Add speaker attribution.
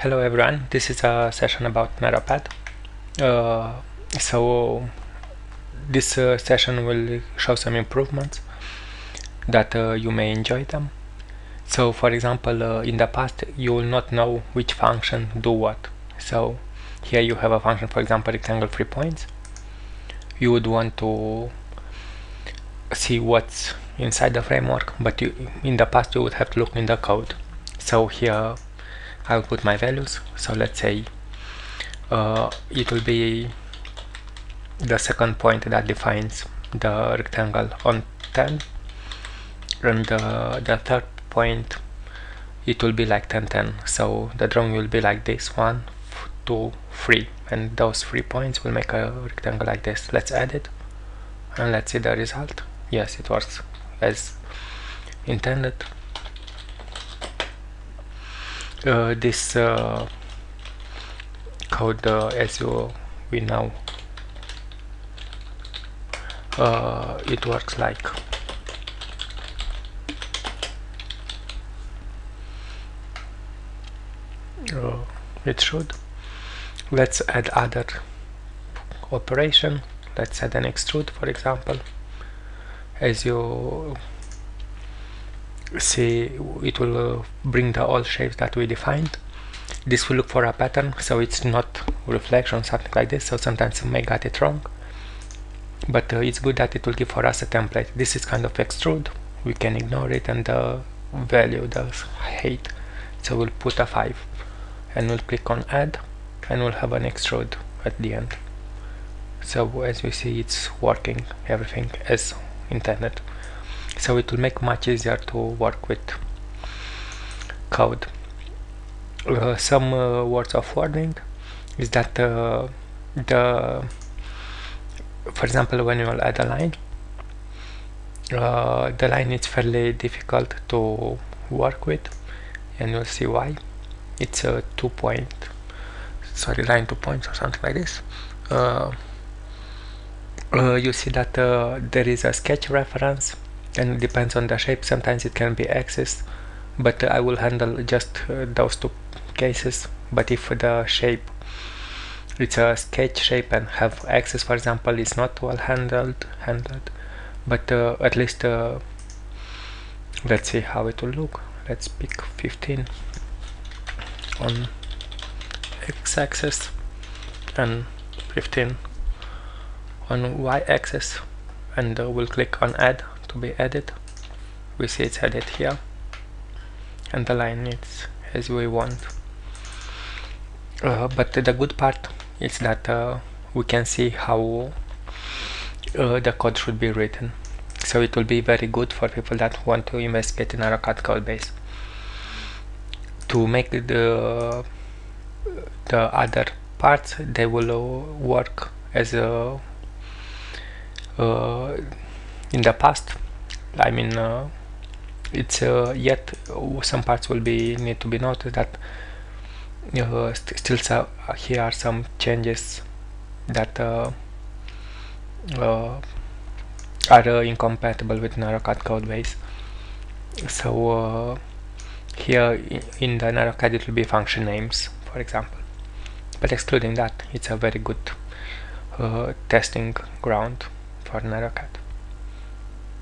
Speaker 1: Hello everyone, this is a session about NaroPAD. So this session will show some improvements that you may enjoy them. So for example, in the past you will not know which function do what. So here you have a function, for example, rectangle 3 points. You would want to see what's inside the framework, but in the past you would have to look in the code. So here I'll put my values. So let's say it will be the second point that defines the rectangle on 10, and the third point it will be like 10 10. So the drawing will be like this: 1 2 3, and those 3 points will make a rectangle like this. Let's add it and let's see the result. Yes, it works as intended. This code, as we know, it works like it should. Let's add other operation. Let's add an extrude, for example. As you see, it will bring the all shapes that we defined. This will look for a pattern, so it's not reflection, something like this. So sometimes you may get it wrong, but it's good that it will give for us a template. This is kind of extrude, we can ignore it, and the value, the height, so we'll put a 5 and we'll click on add and we'll have an extrude at the end. So as we see, it's working everything as intended, so it will make much easier to work with code. Some words of warning is that for example, when you will add a line, the line is fairly difficult to work with, and you'll see why. It's a line 2 points or something like this. You see that there is a sketch reference, and it depends on the shape. Sometimes it can be axis, but I will handle just those two cases. But if the shape, it's a sketch shape and have axis, for example, it's not well handled, but at least let's see how it will look. Let's pick 15 on x-axis and 15 on y-axis, and we'll click on add to be added. We see it's added here, and the line is as we want. But the good part is that we can see how the code should be written, so it will be very good for people that want to investigate in NaroPAD code base. To make the other parts, they will work as in the past. I mean, it's yet some parts will need to be noted that still here are some changes that are incompatible with NaroPAD code base. So here in the NaroPAD it will be function names, for example, but excluding that, it's a very good testing ground for NaroPAD.